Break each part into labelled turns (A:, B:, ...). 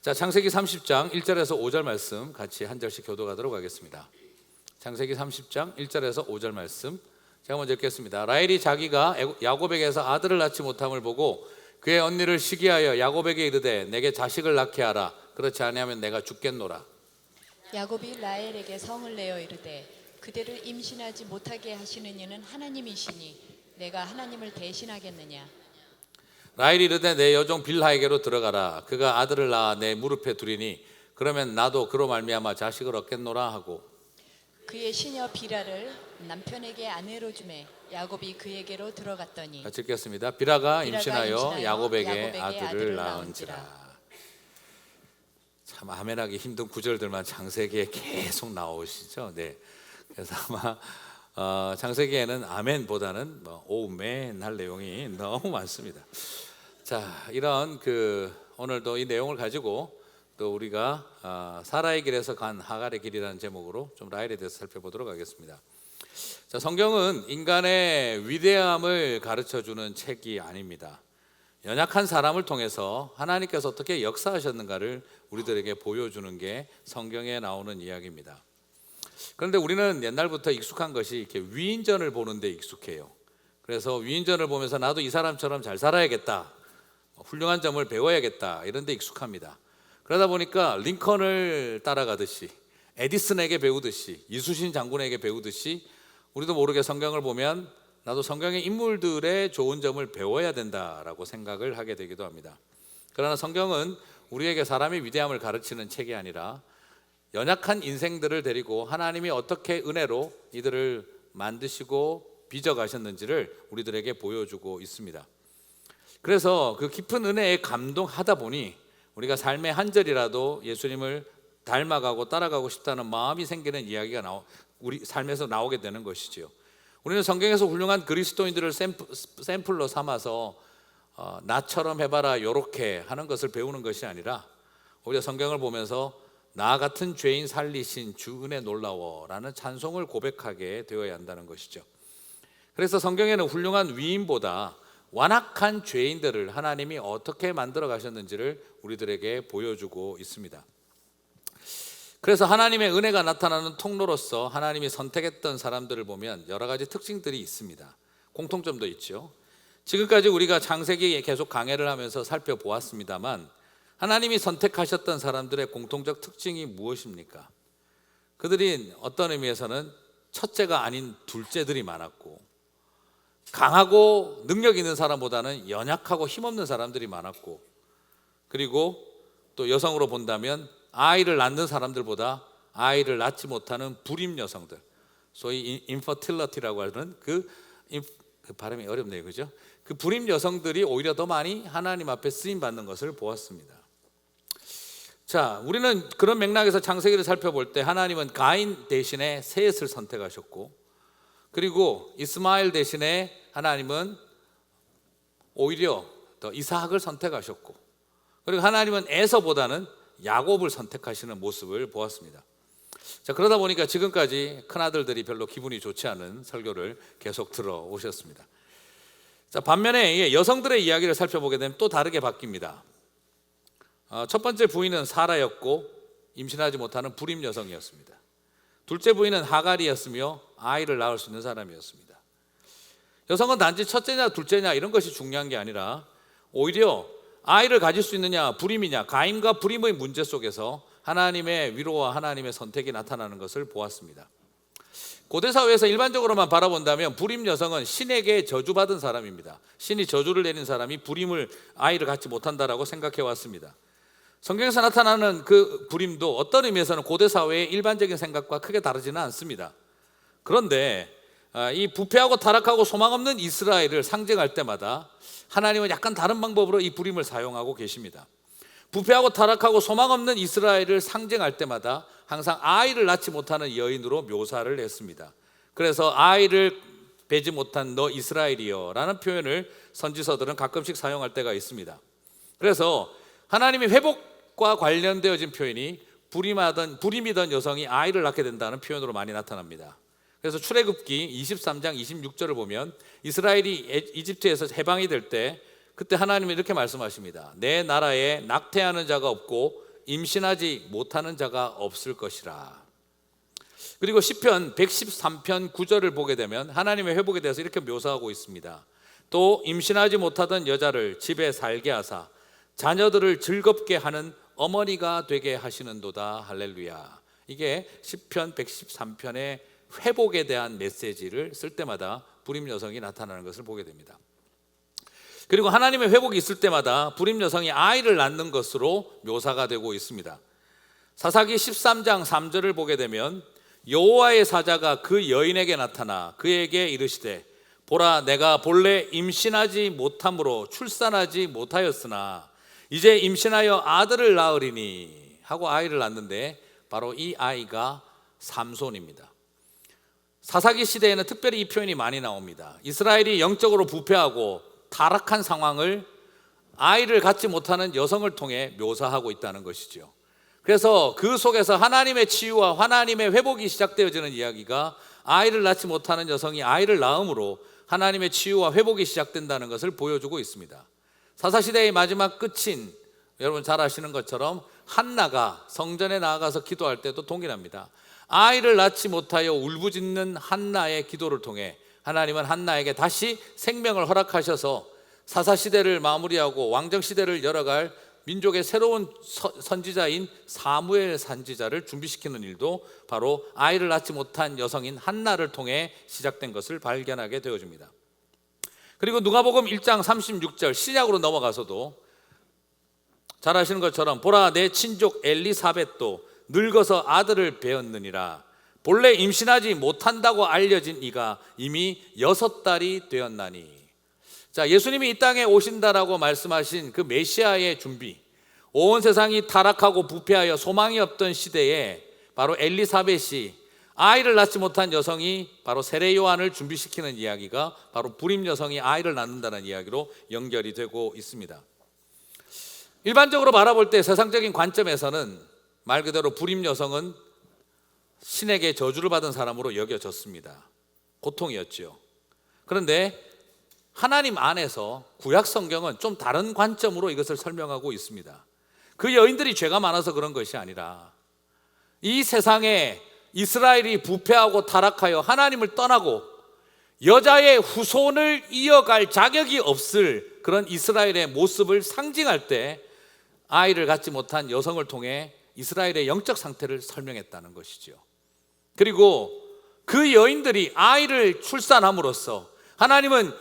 A: 자, 창세기 30장 1절에서 5절 말씀 같이 한 절씩 교도하도록 하겠습니다. 창세기 30장 1절에서 5절 말씀 제가 먼저 읽겠습니다. 라헬이 자기가 야곱에게서 아들을 낳지 못함을 보고 그의 언니를 시기하여 야곱에게 이르되 내게 자식을 낳게 하라. 그렇지 아니하면 내가 죽겠노라.
B: 야곱이 라헬에게 성을 내어 이르되 그대를 임신하지 못하게 하시는 이는 하나님이시니 내가 하나님을 대신하겠느냐.
A: 라헬이 이르되 내 여종 빌하에게로 들어가라. 그가 아들을 낳아 내 무릎에 두리니 그러면 나도 그로 말미암아 자식을 얻겠노라 하고
B: 그의 시녀 비라를 남편에게 아내로 주매 야곱이 그에게로 들어갔더니
A: 같이 읽겠습니다. 비라가
B: 비라가
A: 임신하여 야곱에게
B: 야곱에게
A: 아들을
B: 아들을
A: 낳은지라. 참 아멘하기 힘든 구절들만 창세기에 계속 나오시죠. 네. 그래서 아마 창세기에는 아멘보다는 오멘 할 내용이 너무 많습니다. 자, 이런 오늘도 이 내용을 가지고 또 우리가 사라의 길에서 간 하갈의 길이라는 제목으로 좀 라헬에 대해서 살펴보도록 하겠습니다. 자, 성경은 인간의 위대함을 가르쳐주는 책이 아닙니다. 연약한 사람을 통해서 하나님께서 어떻게 역사하셨는가를 우리들에게 보여주는 게 성경에 나오는 이야기입니다. 그런데 우리는 옛날부터 익숙한 것이 이렇게 위인전을 보는데 익숙해요. 그래서 위인전을 보면서 나도 이 사람처럼 잘 살아야겠다, 훌륭한 점을 배워야겠다 이런 데 익숙합니다. 그러다 보니까 링컨을 따라가듯이 에디슨에게 배우듯이 이순신 장군에게 배우듯이 우리도 모르게 성경을 보면 나도 성경의 인물들의 좋은 점을 배워야 된다라고 생각을 하게 되기도 합니다. 그러나 성경은 우리에게 사람의 위대함을 가르치는 책이 아니라 연약한 인생들을 데리고 하나님이 어떻게 은혜로 이들을 만드시고 빚어가셨는지를 우리들에게 보여주고 있습니다. 그래서 그 깊은 은혜에 감동하다 보니 우리가 삶의 한 절이라도 예수님을 닮아가고 따라가고 싶다는 마음이 생기는 이야기가 우리 삶에서 나오게 되는 것이지요. 우리는 성경에서 훌륭한 그리스도인들을 샘플로 삼아서 나처럼 해봐라 요렇게 하는 것을 배우는 것이 아니라 오히려 성경을 보면서 나 같은 죄인 살리신 주 은혜 놀라워라는 찬송을 고백하게 되어야 한다는 것이죠. 그래서 성경에는 훌륭한 위인보다 완악한 죄인들을 하나님이 어떻게 만들어 가셨는지를 우리들에게 보여주고 있습니다. 그래서 하나님의 은혜가 나타나는 통로로서 하나님이 선택했던 사람들을 보면 여러 가지 특징들이 있습니다. 공통점도 있죠. 지금까지 우리가 창세기에 계속 강해를 하면서 살펴보았습니다만 하나님이 선택하셨던 사람들의 공통적 특징이 무엇입니까? 그들이 어떤 의미에서는 첫째가 아닌 둘째들이 많았고 강하고 능력 있는 사람보다는 연약하고 힘없는 사람들이 많았고 그리고 또 여성으로 본다면 아이를 낳는 사람들보다 아이를 낳지 못하는 불임 여성들, 소위 인퍼틸러티라고 하는 그 발음이 어렵네요, 그죠? 그 불임 여성들이 오히려 더 많이 하나님 앞에 쓰임 받는 것을 보았습니다. 자, 우리는 그런 맥락에서 창세기를 살펴볼 때 하나님은 가인 대신에 셋을 선택하셨고 그리고 이스마엘 대신에 하나님은 오히려 더 이삭을 선택하셨고 그리고 하나님은 에서보다는 야곱을 선택하시는 모습을 보았습니다. 자, 그러다 보니까 지금까지 큰아들들이 별로 기분이 좋지 않은 설교를 계속 들어오셨습니다. 자, 반면에 여성들의 이야기를 살펴보게 되면 또 다르게 바뀝니다. 첫 번째 부인은 사라였고 임신하지 못하는 불임 여성이었습니다. 둘째 부인은 하갈이었으며 아이를 낳을 수 있는 사람이었습니다. 여성은 단지 첫째냐 둘째냐 이런 것이 중요한 게 아니라 오히려 아이를 가질 수 있느냐 불임이냐 가임과 불임의 문제 속에서 하나님의 위로와 하나님의 선택이 나타나는 것을 보았습니다. 고대 사회에서 일반적으로만 바라본다면 불임 여성은 신에게 저주받은 사람입니다. 신이 저주를 내린 사람이 아이를 갖지 못한다라고 생각해 왔습니다. 성경에서 나타나는 그 불임도 어떤 의미에서는 고대 사회의 일반적인 생각과 크게 다르지는 않습니다. 그런데 이 부패하고 타락하고 소망 없는 이스라엘을 상징할 때마다 하나님은 약간 다른 방법으로 이 불임을 사용하고 계십니다. 부패하고 타락하고 소망 없는 이스라엘을 상징할 때마다 항상 아이를 낳지 못하는 여인으로 묘사를 했습니다. 그래서 아이를 배지 못한 너 이스라엘이여 라는 표현을 선지서들은 가끔씩 사용할 때가 있습니다. 그래서 하나님이 회복과 관련되어진 표현이 불임이던 여성이 아이를 낳게 된다는 표현으로 많이 나타납니다. 그래서 출애굽기 23장 26절을 보면 이스라엘이 이집트에서 해방이 될 때 그때 하나님이 이렇게 말씀하십니다. 내 나라에 낙태하는 자가 없고 임신하지 못하는 자가 없을 것이라. 그리고 시편 113편 9절을 보게 되면 하나님의 회복에 대해서 이렇게 묘사하고 있습니다. 또 임신하지 못하던 여자를 집에 살게 하사 자녀들을 즐겁게 하는 어머니가 되게 하시는도다. 할렐루야. 이게 시편 113편의 회복에 대한 메시지를 쓸 때마다 불임 여성이 나타나는 것을 보게 됩니다. 그리고 하나님의 회복이 있을 때마다 불임 여성이 아이를 낳는 것으로 묘사가 되고 있습니다. 사사기 13장 3절을 보게 되면 여호와의 사자가 그 여인에게 나타나 그에게 이르시되 보라, 내가 본래 임신하지 못함으로 출산하지 못하였으나 이제 임신하여 아들을 낳으리니 하고 아이를 낳는데 바로 이 아이가 삼손입니다. 사사기 시대에는 특별히 이 표현이 많이 나옵니다. 이스라엘이 영적으로 부패하고 타락한 상황을 아이를 갖지 못하는 여성을 통해 묘사하고 있다는 것이죠. 그래서 그 속에서 하나님의 치유와 하나님의 회복이 시작되어지는 이야기가 아이를 낳지 못하는 여성이 아이를 낳음으로 하나님의 치유와 회복이 시작된다는 것을 보여주고 있습니다. 사사시대의 마지막 끝인 여러분 잘 아시는 것처럼 한나가 성전에 나아가서 기도할 때도 동일합니다. 아이를 낳지 못하여 울부짖는 한나의 기도를 통해 하나님은 한나에게 다시 생명을 허락하셔서 사사시대를 마무리하고 왕정시대를 열어갈 민족의 새로운 선지자인 사무엘 선지자를 준비시키는 일도 바로 아이를 낳지 못한 여성인 한나를 통해 시작된 것을 발견하게 되어집니다. 그리고 누가복음 1장 36절 신약으로 넘어가서도 잘 아시는 것처럼 보라, 내 친족 엘리사벳도 늙어서 아들을 배었느니라. 본래 임신하지 못한다고 알려진 이가 이미 6달이 되었나니. 자, 예수님이 이 땅에 오신다라고 말씀하신 그 메시아의 준비, 온 세상이 타락하고 부패하여 소망이 없던 시대에 바로 엘리사벳이 아이를 낳지 못한 여성이 바로 세례 요한을 준비시키는 이야기가 바로 불임 여성이 아이를 낳는다는 이야기로 연결이 되고 있습니다. 일반적으로 바라볼 때 세상적인 관점에서는 말 그대로 불임 여성은 신에게 저주를 받은 사람으로 여겨졌습니다. 고통이었죠. 그런데 하나님 안에서 구약 성경은 좀 다른 관점으로 이것을 설명하고 있습니다. 그 여인들이 죄가 많아서 그런 것이 아니라 이 세상에 이스라엘이 부패하고 타락하여 하나님을 떠나고 여자의 후손을 이어갈 자격이 없을 그런 이스라엘의 모습을 상징할 때 아이를 갖지 못한 여성을 통해 이스라엘의 영적 상태를 설명했다는 것이죠. 그리고 그 여인들이 아이를 출산함으로써 하나님은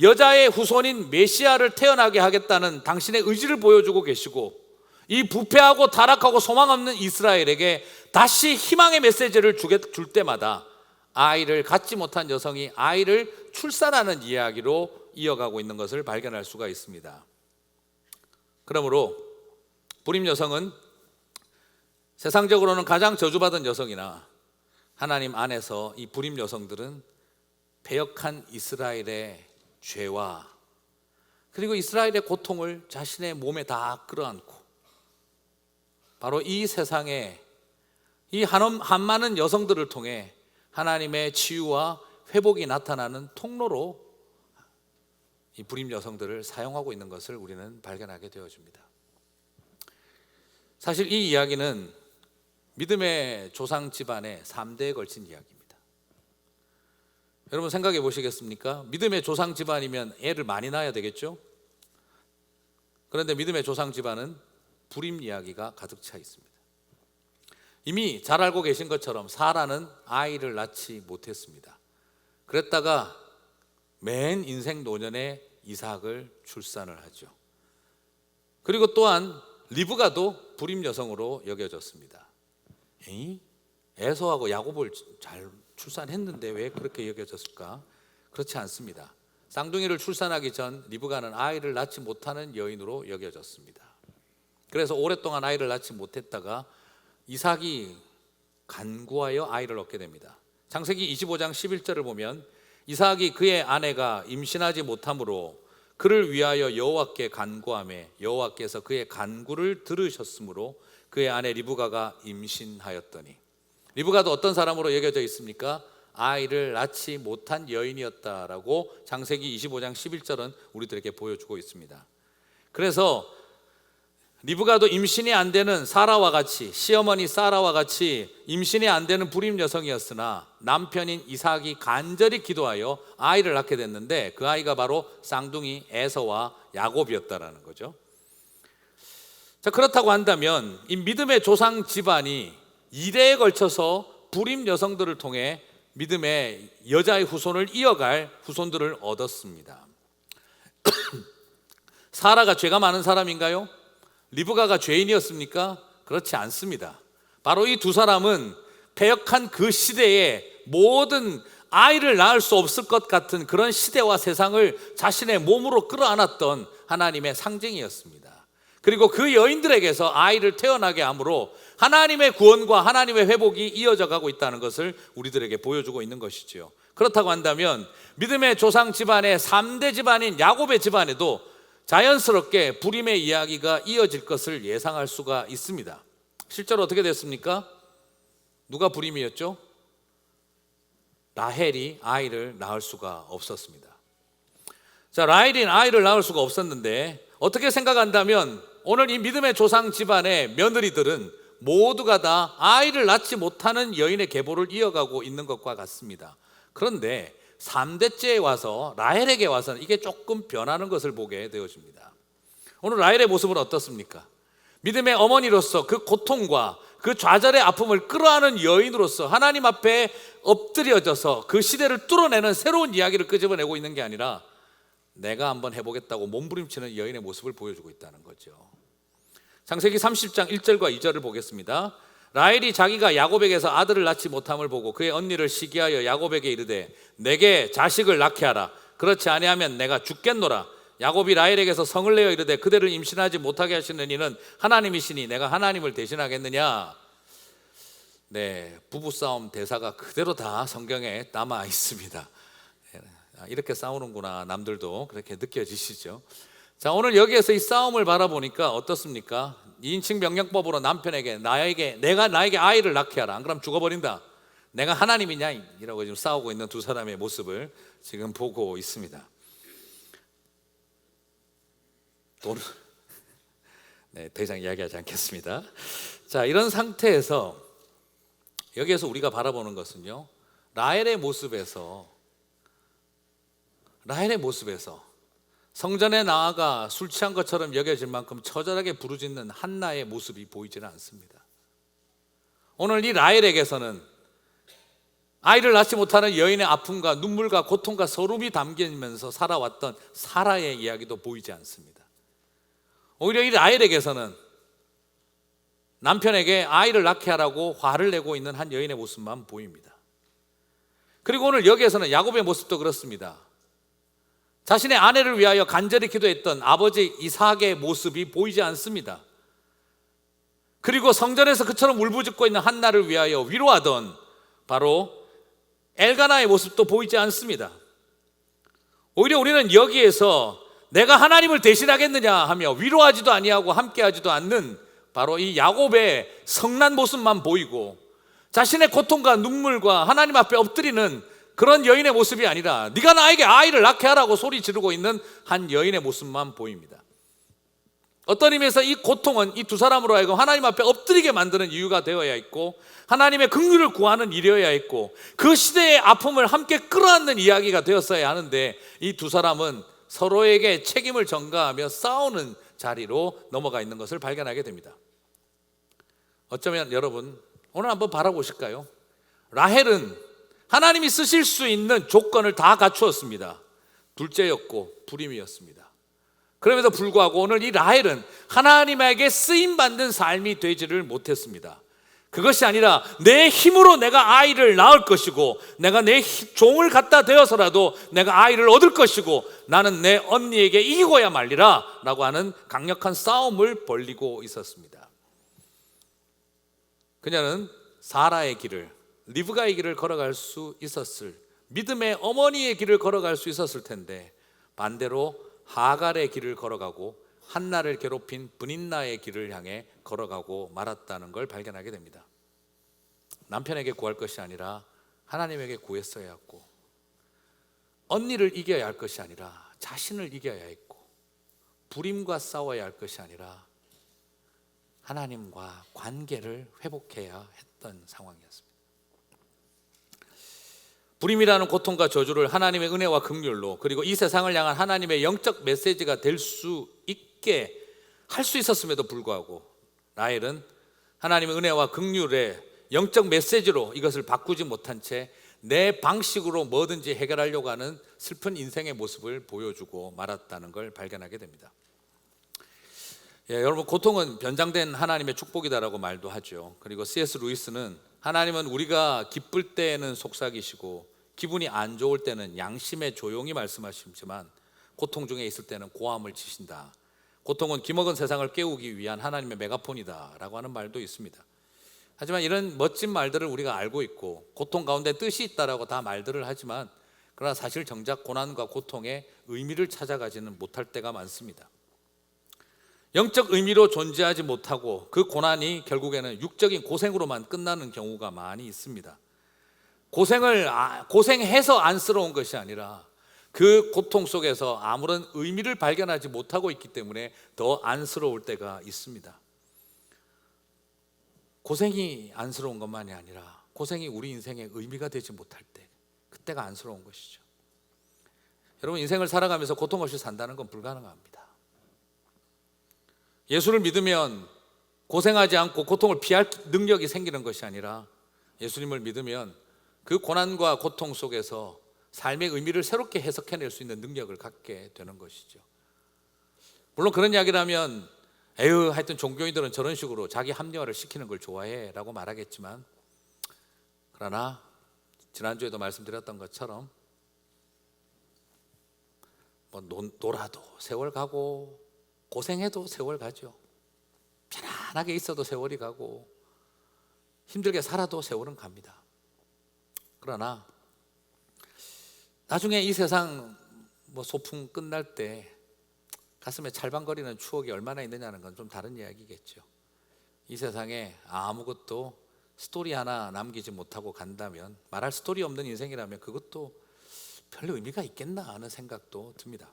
A: 여자의 후손인 메시아를 태어나게 하겠다는 당신의 의지를 보여주고 계시고 이 부패하고 타락하고 소망 없는 이스라엘에게 다시 희망의 메시지를 줄 때마다 아이를 갖지 못한 여성이 아이를 출산하는 이야기로 이어가고 있는 것을 발견할 수가 있습니다. 그러므로 불임 여성은 세상적으로는 가장 저주받은 여성이나 하나님 안에서 이 불임 여성들은 패역한 이스라엘의 죄와 그리고 이스라엘의 고통을 자신의 몸에 다 끌어안고 바로 이 세상에 이 한많은 여성들을 통해 하나님의 치유와 회복이 나타나는 통로로 이 불임 여성들을 사용하고 있는 것을 우리는 발견하게 되어집니다. 사실 이 이야기는 믿음의 조상 집안의 3대에 걸친 이야기입니다. 여러분 생각해 보시겠습니까? 믿음의 조상 집안이면 애를 많이 낳아야 되겠죠? 그런데 믿음의 조상 집안은 불임 이야기가 가득 차 있습니다. 이미 잘 알고 계신 것처럼 사라는 아이를 낳지 못했습니다. 그랬다가 맨 인생 노년에 이삭을 출산을 하죠. 그리고 또한 리브가도 불임 여성으로 여겨졌습니다. 에서하고 야곱을 잘 출산했는데 왜 그렇게 여겨졌을까? 그렇지 않습니다. 쌍둥이를 출산하기 전 리브가는 아이를 낳지 못하는 여인으로 여겨졌습니다. 그래서 오랫동안 아이를 낳지 못했다가 이삭이 간구하여 아이를 얻게 됩니다. 창세기 25장 11절을 보면 이삭이 그의 아내가 임신하지 못하므로 그를 위하여 여호와께 간구하매 여호와께서 그의 간구를 들으셨으므로 그의 아내 리브가가 임신하였더니. 리브가도 어떤 사람으로 여겨져 있습니까? 아이를 낳지 못한 여인이었다라고 창세기 25장 11절은 우리들에게 보여주고 있습니다. 그래서 리브가도 임신이 안 되는 사라와 같이, 시어머니 사라와 같이 임신이 안 되는 불임 여성이었으나 남편인 이삭이 간절히 기도하여 아이를 낳게 됐는데 그 아이가 바로 쌍둥이 에서와 야곱이었다라는 거죠. 자, 그렇다고 한다면 이 믿음의 조상 집안이 이래에 걸쳐서 불임 여성들을 통해 믿음의 여자의 후손을 이어갈 후손들을 얻었습니다. 사라가 죄가 많은 사람인가요? 리브가가 죄인이었습니까? 그렇지 않습니다. 바로 이 두 사람은 패역한 그 시대에 모든 아이를 낳을 수 없을 것 같은 그런 시대와 세상을 자신의 몸으로 끌어안았던 하나님의 상징이었습니다. 그리고 그 여인들에게서 아이를 태어나게 함으로 하나님의 구원과 하나님의 회복이 이어져 가고 있다는 것을 우리들에게 보여주고 있는 것이지요. 그렇다고 한다면 믿음의 조상 집안의 3대 집안인 야곱의 집안에도 자연스럽게 불임의 이야기가 이어질 것을 예상할 수가 있습니다. 실제로 어떻게 됐습니까? 누가 불임이었죠? 라헬이 아이를 낳을 수가 없었습니다. 자, 라헬이 아이를 낳을 수가 없었는데 어떻게 생각한다면 오늘 이 믿음의 조상 집안의 며느리들은 모두가 다 아이를 낳지 못하는 여인의 계보를 이어가고 있는 것과 같습니다. 그런데 3대째에 와서 라헬에게 와서는 이게 조금 변하는 것을 보게 되어집니다. 오늘 라헬의 모습은 어떻습니까? 믿음의 어머니로서 그 고통과 그 좌절의 아픔을 끌어안은 여인으로서 하나님 앞에 엎드려져서 그 시대를 뚫어내는 새로운 이야기를 끄집어내고 있는 게 아니라 내가 한번 해보겠다고 몸부림치는 여인의 모습을 보여주고 있다는 거죠. 창세기 30장 1절과 2절을 보겠습니다. 라헬이 자기가 야곱에게서 아들을 낳지 못함을 보고 그의 언니를 시기하여 야곱에게 이르되 내게 자식을 낳게 하라. 그렇지 아니하면 내가 죽겠노라. 야곱이 라헬에게서 성을 내어 이르되 그대를 임신하지 못하게 하시는 이는 하나님이시니 내가 하나님을 대신하겠느냐. 네, 부부싸움 대사가 그대로 다 성경에 남아 있습니다. 이렇게 싸우는구나, 남들도 그렇게 느껴지시죠? 자, 오늘 여기에서 이 싸움을 바라보니까 어떻습니까? 2인칭 명령법으로 남편에게 내가 나에게 아이를 낳게 하라. 안 그러면 죽어버린다. 내가 하나님이냐? 이라고 지금 싸우고 있는 두 사람의 모습을 지금 보고 있습니다. 네, 더 이상 이야기하지 않겠습니다. 자, 이런 상태에서 여기에서 우리가 바라보는 것은요, 라헬의 모습에서 성전에 나아가 술 취한 것처럼 여겨질 만큼 처절하게 부르짖는 한나의 모습이 보이지는 않습니다. 오늘 이 라헬에게서는 아이를 낳지 못하는 여인의 아픔과 눈물과 고통과 서름이 담기면서 살아왔던 사라의 이야기도 보이지 않습니다. 오히려 이 라헬에게서는 남편에게 아이를 낳게 하라고 화를 내고 있는 한 여인의 모습만 보입니다. 그리고 오늘 여기에서는 야곱의 모습도 그렇습니다. 자신의 아내를 위하여 간절히 기도했던 아버지 이삭의 모습이 보이지 않습니다. 그리고 성전에서 그처럼 울부짖고 있는 한나를 위하여 위로하던 바로 엘가나의 모습도 보이지 않습니다. 오히려 우리는 여기에서 내가 하나님을 대신하겠느냐 하며 위로하지도 아니하고 함께하지도 않는 바로 이 야곱의 성난 모습만 보이고 자신의 고통과 눈물과 하나님 앞에 엎드리는 그런 여인의 모습이 아니라 네가 나에게 아이를 낳게 하라고 소리 지르고 있는 한 여인의 모습만 보입니다. 어떤 의미에서 이 고통은 이 두 사람으로 하여금 하나님 앞에 엎드리게 만드는 이유가 되어야 있고 하나님의 긍휼을 구하는 일이어야 있고 그 시대의 아픔을 함께 끌어안는 이야기가 되었어야 하는데 이 두 사람은 서로에게 책임을 전가하며 싸우는 자리로 넘어가 있는 것을 발견하게 됩니다. 어쩌면 여러분 오늘 한번 바라보실까요? 라헬은 하나님이 쓰실 수 있는 조건을 다 갖추었습니다. 둘째였고 불임이었습니다. 그럼에도 불구하고 오늘 이 라헬은 하나님에게 쓰임받는 삶이 되지를 못했습니다. 그것이 아니라 내 힘으로 내가 아이를 낳을 것이고 내가 내 종을 갖다 대어서라도 내가 아이를 얻을 것이고 나는 내 언니에게 이기고야 말리라 라고 하는 강력한 싸움을 벌이고 있었습니다. 그녀는 사라의 길을, 리브가의 길을 걸어갈 수 있었을, 믿음의 어머니의 길을 걸어갈 수 있었을 텐데 반대로 하갈의 길을 걸어가고 한나를 괴롭힌 브닌나의 길을 향해 걸어가고 말았다는 걸 발견하게 됩니다. 남편에게 구할 것이 아니라 하나님에게 구했어야 했고 언니를 이겨야 할 것이 아니라 자신을 이겨야 했고 불임과 싸워야 할 것이 아니라 하나님과 관계를 회복해야 했던 상황이었습니다. 불임이라는 고통과 저주를 하나님의 은혜와 긍휼로, 그리고 이 세상을 향한 하나님의 영적 메시지가 될 수 있게 할 수 있었음에도 불구하고 라헬은 하나님의 은혜와 긍휼의 영적 메시지로 이것을 바꾸지 못한 채 내 방식으로 뭐든지 해결하려고 하는 슬픈 인생의 모습을 보여주고 말았다는 걸 발견하게 됩니다. 여러분, 고통은 변장된 하나님의 축복이다라고 말도 하죠. 그리고 C.S. 루이스는 하나님은 우리가 기쁠 때는 속삭이시고 기분이 안 좋을 때는 양심에 조용히 말씀하시지만 고통 중에 있을 때는 고함을 치신다. 고통은 기먹은 세상을 깨우기 위한 하나님의 메가폰이다 라고 하는 말도 있습니다. 하지만 이런 멋진 말들을 우리가 알고 있고 고통 가운데 뜻이 있다라고 다 말들을 하지만, 그러나 사실 정작 고난과 고통의 의미를 찾아가지는 못할 때가 많습니다. 영적 의미로 존재하지 못하고 그 고난이 결국에는 육적인 고생으로만 끝나는 경우가 많이 있습니다. 고생해서 안쓰러운 것이 아니라 그 고통 속에서 아무런 의미를 발견하지 못하고 있기 때문에 더 안쓰러울 때가 있습니다. 고생이 안쓰러운 것만이 아니라 고생이 우리 인생의 의미가 되지 못할 때, 그때가 안쓰러운 것이죠. 여러분, 인생을 살아가면서 고통 없이 산다는 건 불가능합니다. 예수를 믿으면 고생하지 않고 고통을 피할 능력이 생기는 것이 아니라 예수님을 믿으면 그 고난과 고통 속에서 삶의 의미를 새롭게 해석해낼 수 있는 능력을 갖게 되는 것이죠. 물론 그런 이야기라면 하여튼 종교인들은 저런 식으로 자기 합리화를 시키는 걸 좋아해 라고 말하겠지만, 그러나 지난주에도 말씀드렸던 것처럼 놀아도 세월 가고 고생해도 세월 가죠. 편안하게 있어도 세월이 가고 힘들게 살아도 세월은 갑니다. 그러나 나중에 이 세상 소풍 끝날 때 가슴에 찰방거리는 추억이 얼마나 있느냐는 건 좀 다른 이야기겠죠. 이 세상에 아무것도 스토리 하나 남기지 못하고 간다면, 말할 스토리 없는 인생이라면 그것도 별 의미가 있겠나 하는 생각도 듭니다.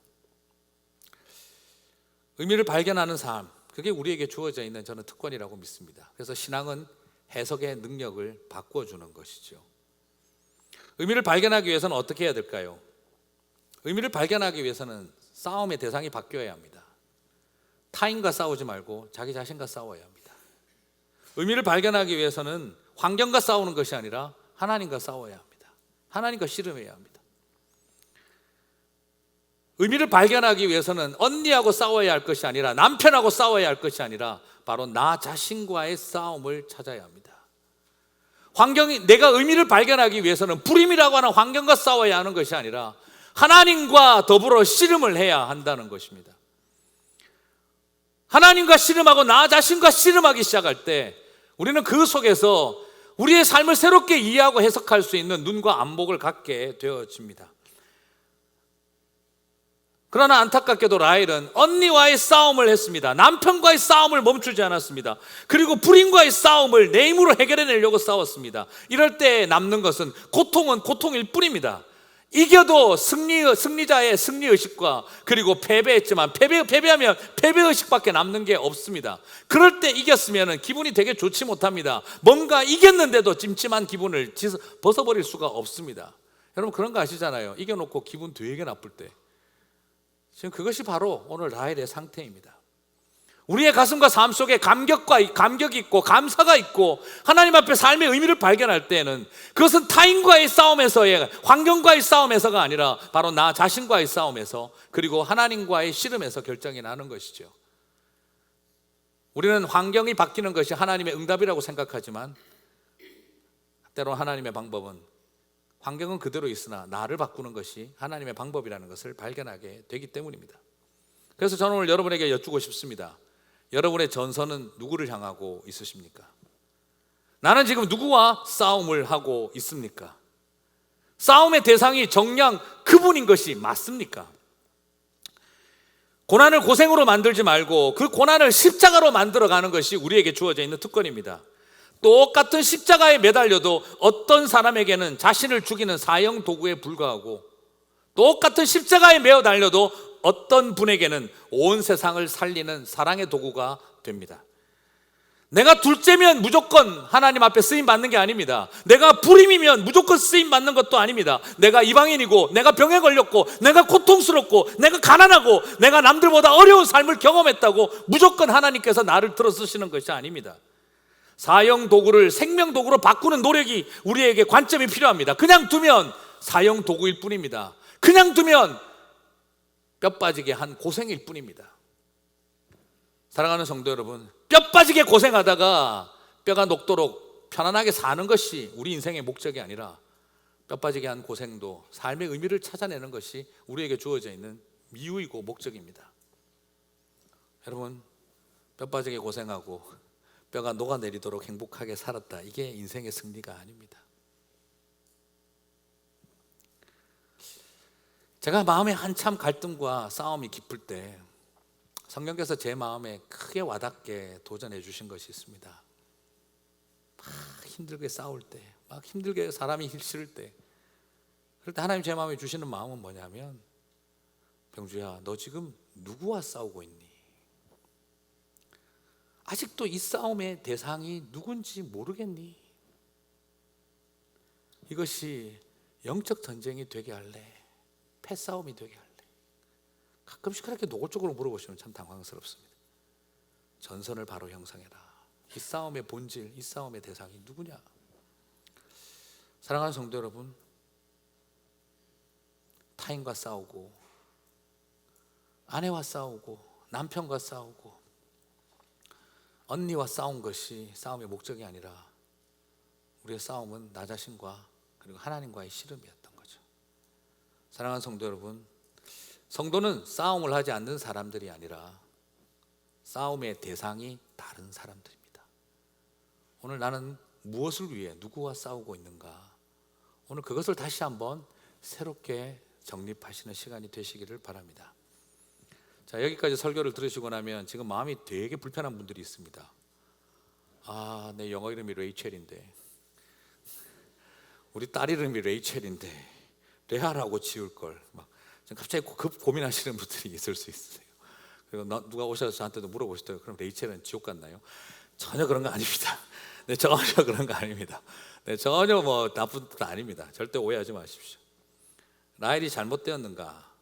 A: 의미를 발견하는 삶, 그게 우리에게 주어져 있는 저는 특권이라고 믿습니다. 그래서 신앙은 해석의 능력을 바꿔주는 것이죠. 의미를 발견하기 위해서는 어떻게 해야 될까요? 의미를 발견하기 위해서는 싸움의 대상이 바뀌어야 합니다. 타인과 싸우지 말고 자기 자신과 싸워야 합니다. 의미를 발견하기 위해서는 환경과 싸우는 것이 아니라 하나님과 싸워야 합니다. 하나님과 씨름해야 합니다. 의미를 발견하기 위해서는 언니하고 싸워야 할 것이 아니라, 남편하고 싸워야 할 것이 아니라 바로 나 자신과의 싸움을 찾아야 합니다. 내가 의미를 발견하기 위해서는 불임이라고 하는 환경과 싸워야 하는 것이 아니라 하나님과 더불어 씨름을 해야 한다는 것입니다. 하나님과 씨름하고 나 자신과 씨름하기 시작할 때 우리는 그 속에서 우리의 삶을 새롭게 이해하고 해석할 수 있는 눈과 안목을 갖게 되어집니다. 그러나 안타깝게도 라헬은 언니와의 싸움을 했습니다. 남편과의 싸움을 멈추지 않았습니다. 그리고 불임과의 싸움을 내 힘으로 해결해내려고 싸웠습니다. 이럴 때 남는 것은 고통은 고통일 뿐입니다. 이겨도 승리자의 승리의식과, 그리고 패배했지만 패배하면 패배의식밖에 남는 게 없습니다. 그럴 때 이겼으면 기분이 되게 좋지 못합니다. 뭔가 이겼는데도 찜찜한 기분을 벗어버릴 수가 없습니다. 여러분, 그런 거 아시잖아요. 이겨놓고 기분 되게 나쁠 때. 지금 그것이 바로 오늘 라헬의 상태입니다. 우리의 가슴과 삶 속에 감격이 있고 감사가 있고 하나님 앞에 삶의 의미를 발견할 때에는 그것은 타인과의 싸움에서의, 환경과의 싸움에서가 아니라 바로 나 자신과의 싸움에서, 그리고 하나님과의 씨름에서 결정이 나는 것이죠. 우리는 환경이 바뀌는 것이 하나님의 응답이라고 생각하지만 때로 하나님의 방법은 환경은 그대로 있으나 나를 바꾸는 것이 하나님의 방법이라는 것을 발견하게 되기 때문입니다. 그래서 저는 오늘 여러분에게 여쭙고 싶습니다. 여러분의 전선은 누구를 향하고 있으십니까? 나는 지금 누구와 싸움을 하고 있습니까? 싸움의 대상이 정녕 그분인 것이 맞습니까? 고난을 고생으로 만들지 말고 그 고난을 십자가로 만들어가는 것이 우리에게 주어져 있는 특권입니다. 똑같은 십자가에 매달려도 어떤 사람에게는 자신을 죽이는 사형 도구에 불과하고, 똑같은 십자가에 매어 달려도 어떤 분에게는 온 세상을 살리는 사랑의 도구가 됩니다. 내가 둘째면 무조건 하나님 앞에 쓰임 받는 게 아닙니다. 내가 불임이면 무조건 쓰임 받는 것도 아닙니다. 내가 이방인이고, 내가 병에 걸렸고, 내가 고통스럽고, 내가 가난하고, 내가 남들보다 어려운 삶을 경험했다고 무조건 하나님께서 나를 들어 쓰시는 것이 아닙니다. 사형 도구를 생명 도구로 바꾸는 노력이 우리에게 관점이 필요합니다. 그냥 두면 사형 도구일 뿐입니다. 그냥 두면 뼈 빠지게 한 고생일 뿐입니다. 사랑하는 성도 여러분, 뼈 빠지게 고생하다가 뼈가 녹도록 편안하게 사는 것이 우리 인생의 목적이 아니라 뼈 빠지게 한 고생도 삶의 의미를 찾아내는 것이 우리에게 주어져 있는 이유이고 목적입니다. 여러분, 뼈 빠지게 고생하고 뼈가 녹아내리도록 행복하게 살았다, 이게 인생의 승리가 아닙니다. 제가 마음에 한참 갈등과 싸움이 깊을 때 성령께서 제 마음에 크게 와닿게 도전해 주신 것이 있습니다. 막 힘들게 싸울 때, 막 힘들게 사람이 싫을 때, 그럴 때 하나님 제 마음에 주시는 마음은 뭐냐면, 병주야, 너 지금 누구와 싸우고 있니? 아직도 이 싸움의 대상이 누군지 모르겠니? 이것이 영적 전쟁이 되게 할래? 패싸움이 되게 할래? 가끔씩 그렇게 노골적으로 물어보시면 참 당황스럽습니다. 전선을 바로 형성해라. 이 싸움의 본질, 이 싸움의 대상이 누구냐? 사랑하는 성도 여러분, 타인과 싸우고, 아내와 싸우고, 남편과 싸우고, 언니와 싸운 것이 싸움의 목적이 아니라 우리의 싸움은 나 자신과 그리고 하나님과의 씨름이었던 거죠. 사랑하는 성도 여러분, 성도는 싸움을 하지 않는 사람들이 아니라 싸움의 대상이 다른 사람들입니다. 오늘 나는 무엇을 위해 누구와 싸우고 있는가? 오늘 그것을 다시 한번 새롭게 정립하시는 시간이 되시기를 바랍니다. 자, 여기까지 설교를 들으시고 나면 지금 마음이 되게 불편한 분들이 있습니다. 아, 내 영어 이름이 레이첼인데, 우리 딸 이름이 레이첼인데 레아라고 지을 걸, 막 갑자기 급 고민하시는 분들이 있을 수 있어요. 그리고 누가 오셔서 저한테도 물어보시더라고요. 그럼 레이첼은 지옥 갔나요? 전혀 그런 거 아닙니다. 네, 전혀 그런 거 아닙니다. 네, 전혀 뭐 나쁜 뜻 아닙니다. 절대 오해하지 마십시오. 라헬이 잘못되었는가?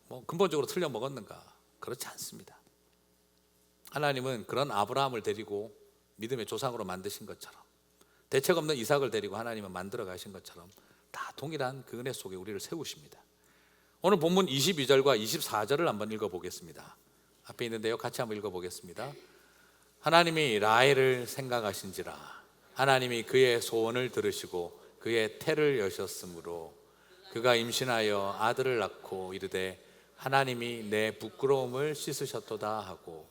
A: 뭐 근본적으로 틀려 먹었는가? 그렇지 않습니다. 하나님은 그런 아브라함을 데리고 믿음의 조상으로 만드신 것처럼, 대책 없는 이삭을 데리고 하나님은 만들어 가신 것처럼 다 동일한 그 은혜 속에 우리를 세우십니다. 오늘 본문 22절과 24절을 한번 읽어보겠습니다. 앞에 있는데요, 같이 한번 읽어보겠습니다. 하나님이 라헬을 생각하신지라 하나님이 그의 소원을 들으시고 그의 태를 여셨으므로 그가 임신하여 아들을 낳고 이르되 하나님이 내 부끄러움을 씻으셨도다 하고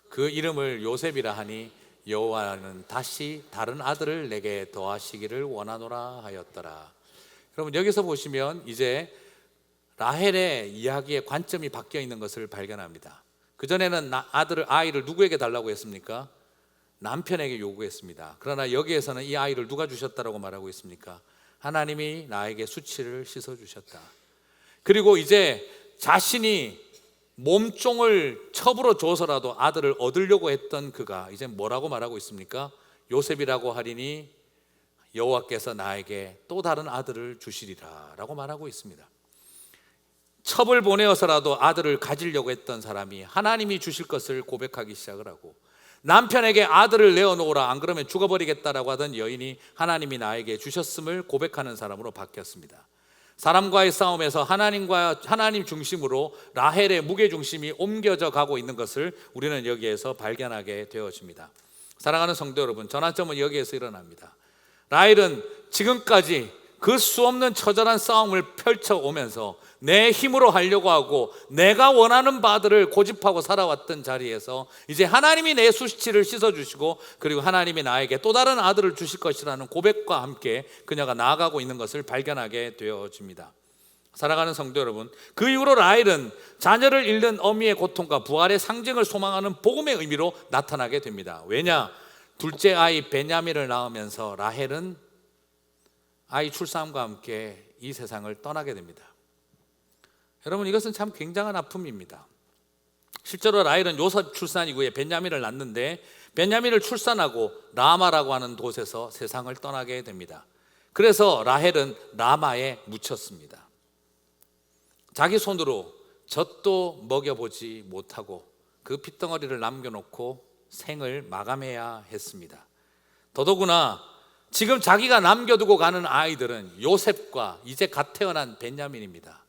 A: 그 이름을 요셉이라 하니 여호와는 다시 다른 아들을 내게 더하시기를 원하노라 하였더라. 여러분, 여기서 보시면 이제 라헬의 이야기의 관점이 바뀌어 있는 것을 발견합니다. 그전에는 아이를 누구에게 달라고 했습니까? 남편에게 요구했습니다. 그러나 여기에서는 이 아이를 누가 주셨다라고 말하고 있습니까? 하나님이 나에게 수치를 씻어주셨다. 그리고 이제 자신이 몸종을 첩으로 줘서라도 아들을 얻으려고 했던 그가 이제 뭐라고 말하고 있습니까? 요셉이라고 하리니 여호와께서 나에게 또 다른 아들을 주시리라 라고 말하고 있습니다. 첩을 보내어서라도 아들을 가지려고 했던 사람이 하나님이 주실 것을 고백하기 시작을 하고, 남편에게 아들을 내어놓으라 안 그러면 죽어버리겠다라고 하던 여인이 하나님이 나에게 주셨음을 고백하는 사람으로 바뀌었습니다. 사람과의 싸움에서 하나님 중심으로 라헬의 무게중심이 옮겨져 가고 있는 것을 우리는 여기에서 발견하게 되어집니다. 사랑하는 성도 여러분, 전환점은 여기에서 일어납니다. 라헬은 지금까지 그 수없는 처절한 싸움을 펼쳐오면서 내 힘으로 하려고 하고 내가 원하는 바들을 고집하고 살아왔던 자리에서 이제 하나님이 내 수치를 씻어주시고 그리고 하나님이 나에게 또 다른 아들을 주실 것이라는 고백과 함께 그녀가 나아가고 있는 것을 발견하게 되어집니다. 사랑하는 성도 여러분, 그 이후로 라헬은 자녀를 잃는 어미의 고통과 부활의 상징을 소망하는 복음의 의미로 나타나게 됩니다. 왜냐? 둘째 아이 베냐민을 낳으면서 라헬은 아이 출산과 함께 이 세상을 떠나게 됩니다. 여러분, 이것은 참 굉장한 아픔입니다. 실제로 라헬은 요셉 출산 이후에 베냐민을 낳는데 베냐민을 출산하고 라마라고 하는 곳에서 세상을 떠나게 됩니다. 그래서 라헬은 라마에 묻혔습니다. 자기 손으로 젖도 먹여보지 못하고 그 핏덩어리를 남겨놓고 생을 마감해야 했습니다. 더더구나 지금 자기가 남겨두고 가는 아이들은 요셉과 이제 갓 태어난 베냐민입니다.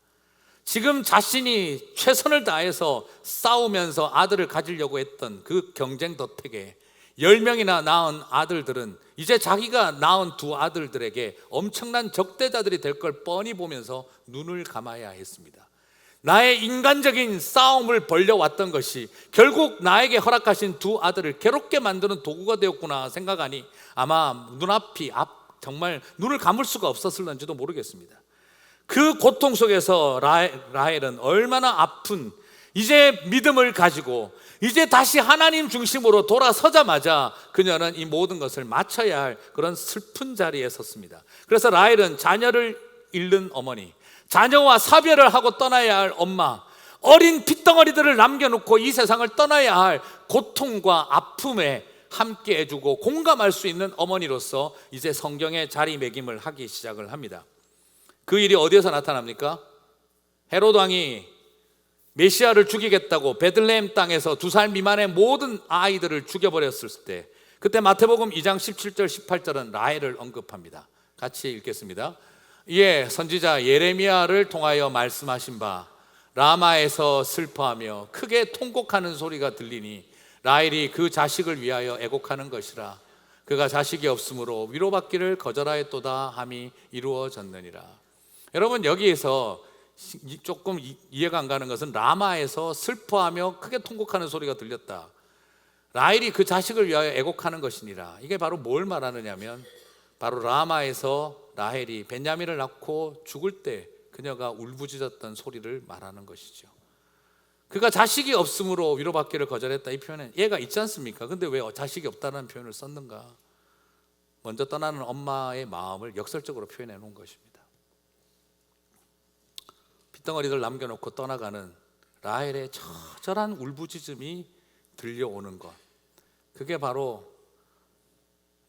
A: 지금 자신이 최선을 다해서 싸우면서 아들을 가지려고 했던 그 경쟁 덕택에 10명이나 낳은 아들들은 이제 자기가 낳은 두 아들들에게 엄청난 적대자들이 될 걸 뻔히 보면서 눈을 감아야 했습니다. 나의 인간적인 싸움을 벌려왔던 것이 결국 나에게 허락하신 두 아들을 괴롭게 만드는 도구가 되었구나 생각하니 아마 눈앞이 정말 눈을 감을 수가 없었을런지도 모르겠습니다. 그 고통 속에서 라헬은 얼마나 아픈 이제 믿음을 가지고 이제 다시 하나님 중심으로 돌아서자마자 그녀는 이 모든 것을 마쳐야 할 그런 슬픈 자리에 섰습니다. 그래서 라헬은 자녀를 잃는 어머니, 자녀와 사별을 하고 떠나야 할 엄마, 어린 핏덩어리들을 남겨놓고 이 세상을 떠나야 할 고통과 아픔에 함께 해주고 공감할 수 있는 어머니로서 이제 성경의 자리매김을 하기 시작을 합니다. 그 일이 어디에서 나타납니까? 헤롯 왕이 메시아를 죽이겠다고 베들레헴 땅에서 2살 미만의 모든 아이들을 죽여버렸을 때, 그때 마태복음 2장 17절 18절은 라헬을 언급합니다. 같이 읽겠습니다. 이에 선지자 예레미야를 통하여 말씀하신 바 라마에서 슬퍼하며 크게 통곡하는 소리가 들리니 라헬이 그 자식을 위하여 애곡하는 것이라. 그가 자식이 없으므로 위로받기를 거절하였도다 함이 이루어졌느니라. 여러분, 여기에서 조금 이해가 안 가는 것은 라마에서 슬퍼하며 크게 통곡하는 소리가 들렸다. 라헬이 그 자식을 위하여 애곡하는 것이니라. 이게 바로 뭘 말하느냐면 바로 라마에서 라헬이 베냐민을 낳고 죽을 때 그녀가 울부짖었던 소리를 말하는 것이죠. 그가 자식이 없으므로 위로받기를 거절했다. 이 표현은 얘가 있지 않습니까? 근데 왜 자식이 없다는 표현을 썼는가? 먼저 떠나는 엄마의 마음을 역설적으로 표현해 놓은 것입니다. 핏덩어리들 남겨놓고 떠나가는 라헬의 처절한 울부짖음이 들려오는 것, 그게 바로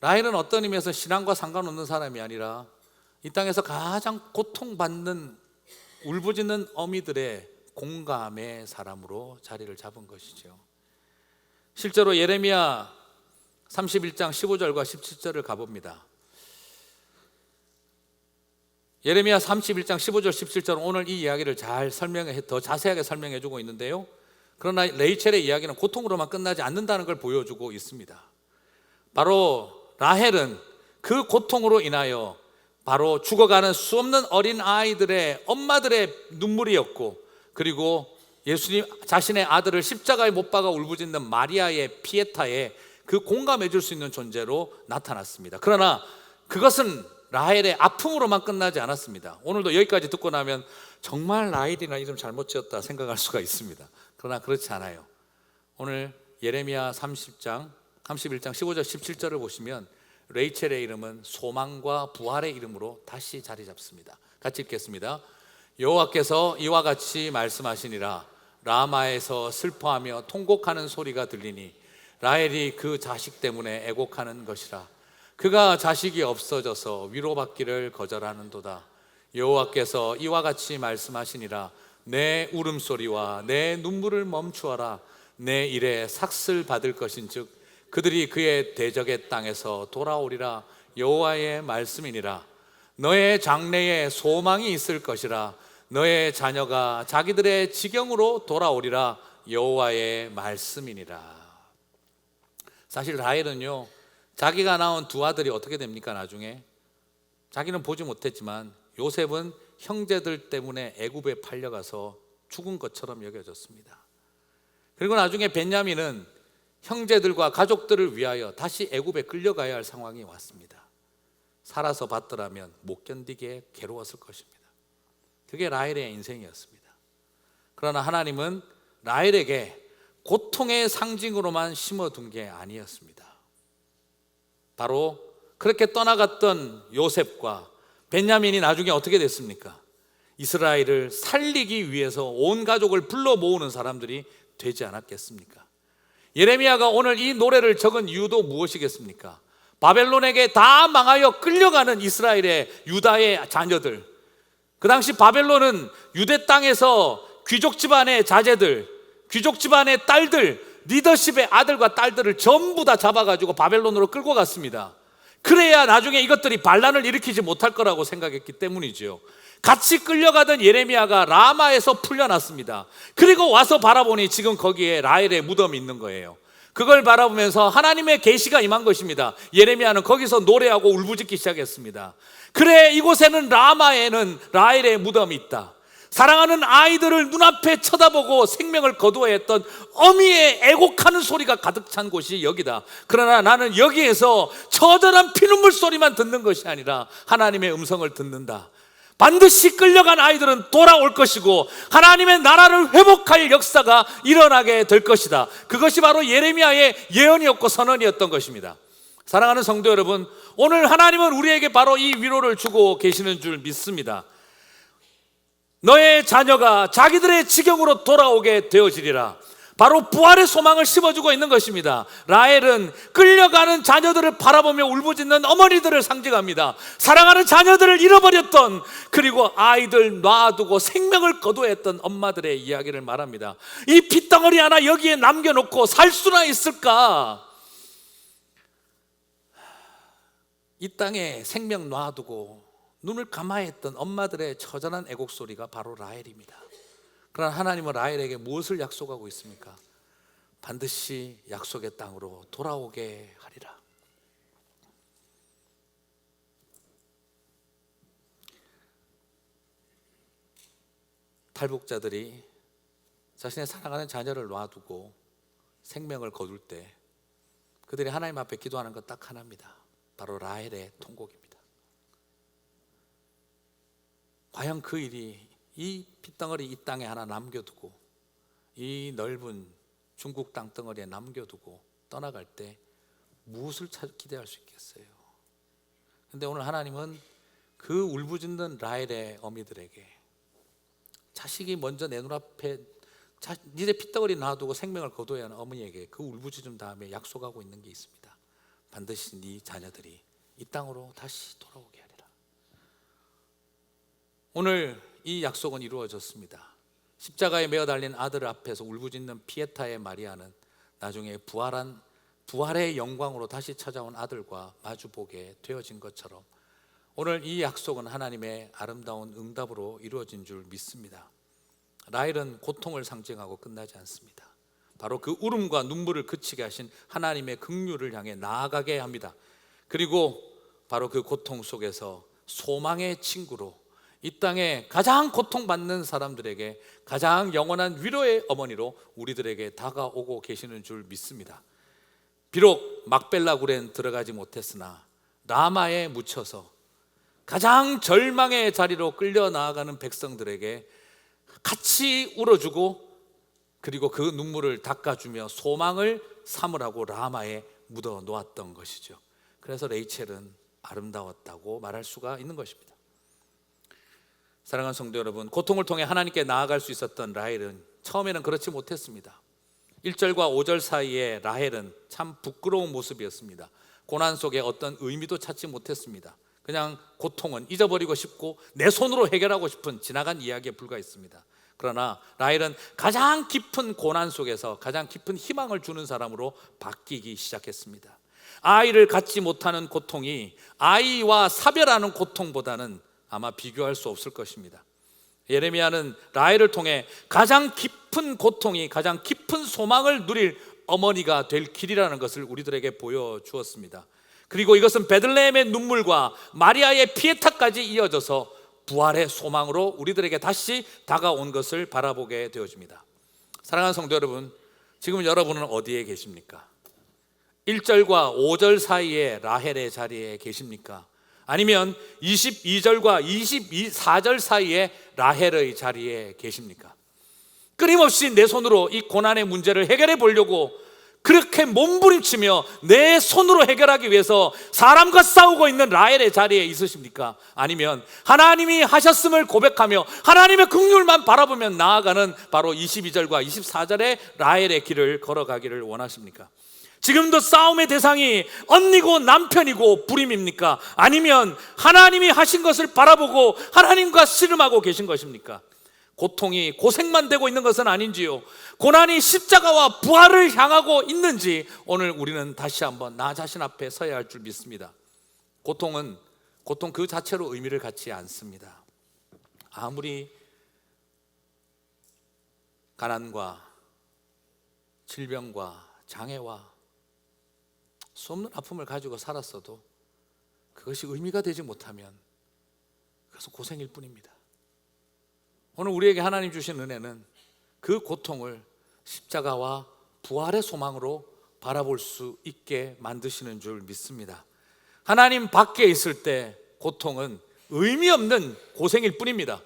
A: 라헬은 어떤 의미에서 신앙과 상관없는 사람이 아니라 이 땅에서 가장 고통받는 울부짖는 어미들의 공감의 사람으로 자리를 잡은 것이죠. 실제로 예레미야 31장 15절과 17절을 가봅니다. 예레미야 31장 15절 17절은 오늘 이 이야기를 더 자세하게 설명해 주고 있는데요, 그러나 레이첼의 이야기는 고통으로만 끝나지 않는다는 걸 보여주고 있습니다. 바로 라헬은 그 고통으로 인하여 바로 죽어가는 수없는 어린 아이들의 엄마들의 눈물이었고, 그리고 예수님 자신의 아들을 십자가에 못 박아 울부짖는 마리아의 피에타에 그 공감해 줄 수 있는 존재로 나타났습니다. 그러나 그것은 라헬의 아픔으로만 끝나지 않았습니다. 오늘도 여기까지 듣고 나면 정말 라헬이나 이름 잘못 지었다 생각할 수가 있습니다. 그러나 그렇지 않아요. 오늘 예레미야 31장 15절 17절을 보시면 레이첼의 이름은 소망과 부활의 이름으로 다시 자리 잡습니다. 같이 읽겠습니다. 여호와께서 이와 같이 말씀하시니라. 라마에서 슬퍼하며 통곡하는 소리가 들리니 라헬이 그 자식 때문에 애곡하는 것이라. 그가 자식이 없어져서 위로받기를 거절하는도다. 여호와께서 이와 같이 말씀하시니라. 내 울음소리와 내 눈물을 멈추어라. 내 일에 삭슬 받을 것인즉 그들이 그의 대적의 땅에서 돌아오리라. 여호와의 말씀이니라. 너의 장래에 소망이 있을 것이라. 너의 자녀가 자기들의 지경으로 돌아오리라. 여호와의 말씀이니라. 사실 라헬은요, 자기가 낳은 두 아들이 어떻게 됩니까? 나중에 자기는 보지 못했지만 요셉은 형제들 때문에 애굽에 팔려가서 죽은 것처럼 여겨졌습니다. 그리고 나중에 베냐민은 형제들과 가족들을 위하여 다시 애굽에 끌려가야 할 상황이 왔습니다. 살아서 봤더라면 못 견디게 괴로웠을 것입니다. 그게 라헬의 인생이었습니다. 그러나 하나님은 라헬에게 고통의 상징으로만 심어둔 게 아니었습니다. 바로 그렇게 떠나갔던 요셉과 베냐민이 나중에 어떻게 됐습니까? 이스라엘을 살리기 위해서 온 가족을 불러 모으는 사람들이 되지 않았겠습니까? 예레미야가 오늘 이 노래를 적은 이유도 무엇이겠습니까? 바벨론에게 다 망하여 끌려가는 이스라엘의 유다의 자녀들, 그 당시 바벨론은 유대 땅에서 귀족 집안의 자제들, 귀족 집안의 딸들, 리더십의 아들과 딸들을 전부 다 잡아가지고 바벨론으로 끌고 갔습니다. 그래야 나중에 이것들이 반란을 일으키지 못할 거라고 생각했기 때문이죠. 같이 끌려가던 예레미야가 라마에서 풀려났습니다. 그리고 와서 바라보니 지금 거기에 라헬의 무덤이 있는 거예요. 그걸 바라보면서 하나님의 계시가 임한 것입니다. 예레미야는 거기서 노래하고 울부짖기 시작했습니다. 그래, 이곳에는 라마에는 라헬의 무덤이 있다. 사랑하는 아이들을 눈앞에 쳐다보고 생명을 거두어야 했던 어미의 애곡하는 소리가 가득 찬 곳이 여기다. 그러나 나는 여기에서 처절한 피눈물 소리만 듣는 것이 아니라 하나님의 음성을 듣는다. 반드시 끌려간 아이들은 돌아올 것이고 하나님의 나라를 회복할 역사가 일어나게 될 것이다. 그것이 바로 예레미야의 예언이었고 선언이었던 것입니다. 사랑하는 성도 여러분, 오늘 하나님은 우리에게 바로 이 위로를 주고 계시는 줄 믿습니다. 너의 자녀가 자기들의 지경으로 돌아오게 되어지리라. 바로 부활의 소망을 심어주고 있는 것입니다. 라헬은 끌려가는 자녀들을 바라보며 울부짖는 어머니들을 상징합니다. 사랑하는 자녀들을 잃어버렸던, 그리고 아이들 놔두고 생명을 거두어 했던 엄마들의 이야기를 말합니다. 이 핏덩어리 하나 여기에 남겨놓고 살 수나 있을까? 이 땅에 생명 놔두고 눈을 감아야 했던 엄마들의 처절한 애곡 소리가 바로 라헬입니다. 그러나 하나님은 라헬에게 무엇을 약속하고 있습니까? 반드시 약속의 땅으로 돌아오게 하리라. 탈북자들이 자신의 사랑하는 자녀를 놔두고 생명을 거둘 때 그들이 하나님 앞에 기도하는 것 딱 하나입니다. 바로 라헬의 통곡입니다. 과연 그 일이 이 핏덩어리 이 땅에 하나 남겨두고 이 넓은 중국 땅덩어리에 남겨두고 떠나갈 때 무엇을 기대할 수 있겠어요? 그런데 오늘 하나님은 그 울부짖는 라헬의 어미들에게 자식이 먼저 내 눈앞에 니네 핏덩어리 놔두고 생명을 거둬야 하는 어머니에게 그 울부짖은 다음에 약속하고 있는 게 있습니다. 반드시 네 자녀들이 이 땅으로 다시 돌아오게 하리라. 오늘 이 약속은 이루어졌습니다. 십자가에 매어 달린 아들 앞에서 울부짖는 피에타의 마리아는 나중에 부활의 영광으로 다시 찾아온 아들과 마주보게 되어진 것처럼 오늘 이 약속은 하나님의 아름다운 응답으로 이루어진 줄 믿습니다. 라헬은 고통을 상징하고 끝나지 않습니다. 바로 그 울음과 눈물을 그치게 하신 하나님의 긍휼을 향해 나아가게 합니다. 그리고 바로 그 고통 속에서 소망의 친구로 이 땅에 가장 고통받는 사람들에게 가장 영원한 위로의 어머니로 우리들에게 다가오고 계시는 줄 믿습니다. 비록 막벨라 굴엔 들어가지 못했으나 라마에 묻혀서 가장 절망의 자리로 끌려 나아가는 백성들에게 같이 울어주고 그리고 그 눈물을 닦아주며 소망을 삼으라고 라마에 묻어 놓았던 것이죠. 그래서 레이첼은 아름다웠다고 말할 수가 있는 것입니다. 사랑하는 성도 여러분, 고통을 통해 하나님께 나아갈 수 있었던 라헬은 처음에는 그렇지 못했습니다. 1절과 5절 사이에 라헬은 참 부끄러운 모습이었습니다. 고난 속에 어떤 의미도 찾지 못했습니다. 그냥 고통은 잊어버리고 싶고 내 손으로 해결하고 싶은 지나간 이야기에 불과했습니다. 그러나 라헬은 가장 깊은 고난 속에서 가장 깊은 희망을 주는 사람으로 바뀌기 시작했습니다. 아이를 갖지 못하는 고통이 아이와 사별하는 고통보다는 아마 비교할 수 없을 것입니다. 예레미야는 라헬을 통해 가장 깊은 고통이 가장 깊은 소망을 누릴 어머니가 될 길이라는 것을 우리들에게 보여주었습니다. 그리고 이것은 베들레헴의 눈물과 마리아의 피에타까지 이어져서 부활의 소망으로 우리들에게 다시 다가온 것을 바라보게 되어집니다. 사랑하는 성도 여러분, 지금 여러분은 어디에 계십니까? 1절과 5절 사이에 라헬의 자리에 계십니까? 아니면 22절과 24절 사이에 라헬의 자리에 계십니까? 끊임없이 내 손으로 이 고난의 문제를 해결해 보려고 그렇게 몸부림치며 내 손으로 해결하기 위해서 사람과 싸우고 있는 라헬의 자리에 있으십니까? 아니면 하나님이 하셨음을 고백하며 하나님의 긍휼만 바라보며 나아가는 바로 22절과 24절의 라헬의 길을 걸어가기를 원하십니까? 지금도 싸움의 대상이 언니고 남편이고 불임입니까? 아니면 하나님이 하신 것을 바라보고 하나님과 씨름하고 계신 것입니까? 고통이 고생만 되고 있는 것은 아닌지요? 고난이 십자가와 부활을 향하고 있는지 오늘 우리는 다시 한번 나 자신 앞에 서야 할 줄 믿습니다. 고통 그 자체로 의미를 갖지 않습니다. 아무리 가난과 질병과 장애와 수없는 아픔을 가지고 살았어도 그것이 의미가 되지 못하면 그것은 고생일 뿐입니다. 오늘 우리에게 하나님 주신 은혜는 그 고통을 십자가와 부활의 소망으로 바라볼 수 있게 만드시는 줄 믿습니다. 하나님 밖에 있을 때 고통은 의미 없는 고생일 뿐입니다.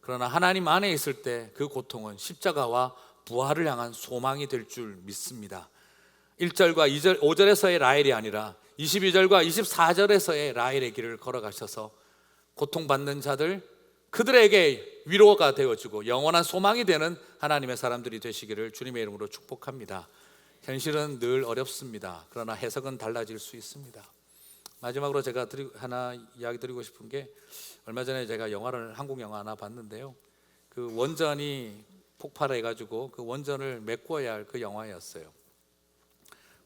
A: 그러나 하나님 안에 있을 때 그 고통은 십자가와 부활을 향한 소망이 될 줄 믿습니다. 1절과 2절, 5절에서의 라헬이 아니라 22절과 24절에서의 라헬의 길을 걸어가셔서 고통받는 자들, 그들에게 위로가 되어주고 영원한 소망이 되는 하나님의 사람들이 되시기를 주님의 이름으로 축복합니다. 현실은 늘 어렵습니다. 그러나 해석은 달라질 수 있습니다. 마지막으로 제가 하나 이야기 드리고 싶은 게, 얼마 전에 제가 한국 영화 하나 봤는데요, 그 원전이 폭발해가지고 그 원전을 메꿔야 할 그 영화였어요.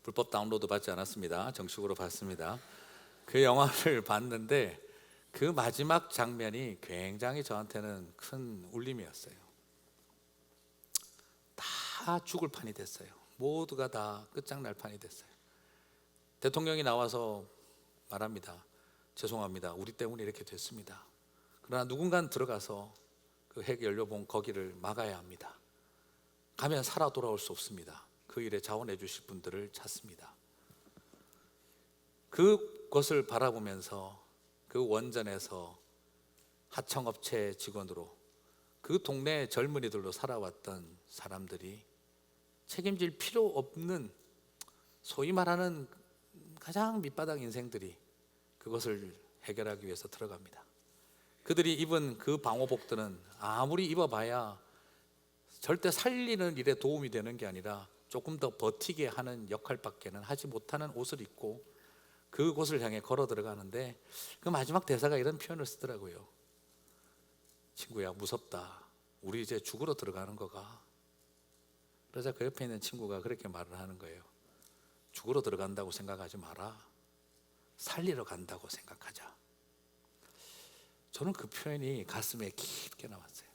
A: 불법 다운로드 받지 않았습니다. 정식으로 봤습니다. 그 영화를 봤는데 그 마지막 장면이 굉장히 저한테는 큰 울림이었어요. 다 죽을 판이 됐어요. 모두가 다 끝장날 판이 됐어요. 대통령이 나와서 말합니다. 죄송합니다. 우리 때문에 이렇게 됐습니다. 그러나 누군가는 들어가서 그 핵 연료봉 거기를 막아야 합니다. 가면 살아 돌아올 수 없습니다. 그 일에 자원해 주실 분들을 찾습니다. 그것을 바라보면서 그 원전에서 하청업체 직원으로 그 동네 젊은이들로 살아왔던 사람들이 책임질 필요 없는 소위 말하는 가장 밑바닥 인생들이 그것을 해결하기 위해서 들어갑니다. 그들이 입은 그 방호복들은 아무리 입어봐야 절대 살리는 일에 도움이 되는 게 아니라 조금 더 버티게 하는 역할밖에는 하지 못하는 옷을 입고 그곳을 향해 걸어 들어가는데, 그 마지막 대사가 이런 표현을 쓰더라고요. 친구야, 무섭다. 우리 이제 죽으러 들어가는 거가. 그러자 그 옆에 있는 친구가 그렇게 말을 하는 거예요. 죽으러 들어간다고 생각하지 마라. 살리러 간다고 생각하자. 저는 그 표현이 가슴에 깊게 남았어요.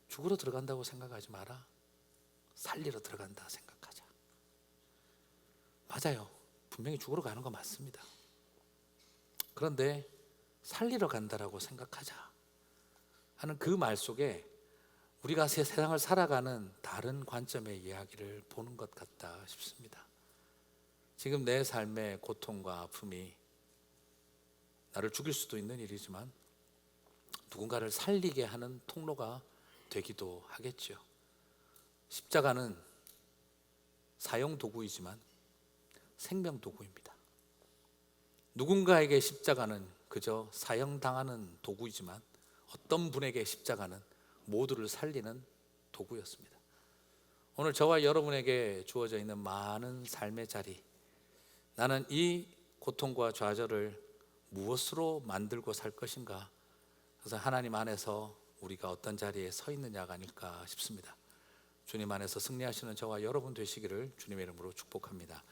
A: 죽으러 들어간다고 생각하지 마라. 살리러 들어간다 생각하자. 맞아요. 분명히 죽으러 가는 거 맞습니다. 그런데 살리러 간다라고 생각하자 하는 그 말 속에 우리가 세상을 살아가는 다른 관점의 이야기를 보는 것 같다 싶습니다. 지금 내 삶의 고통과 아픔이 나를 죽일 수도 있는 일이지만 누군가를 살리게 하는 통로가 되기도 하겠죠. 십자가는 사형 도구이지만 생명 도구입니다. 누군가에게 십자가는 그저 사형당하는 도구이지만 어떤 분에게 십자가는 모두를 살리는 도구였습니다. 오늘 저와 여러분에게 주어져 있는 많은 삶의 자리, 나는 이 고통과 좌절을 무엇으로 만들고 살 것인가? 그래서 하나님 안에서 우리가 어떤 자리에 서 있느냐가 아닐까 싶습니다. 주님 안에서 승리하시는 저와 여러분 되시기를 주님의 이름으로 축복합니다.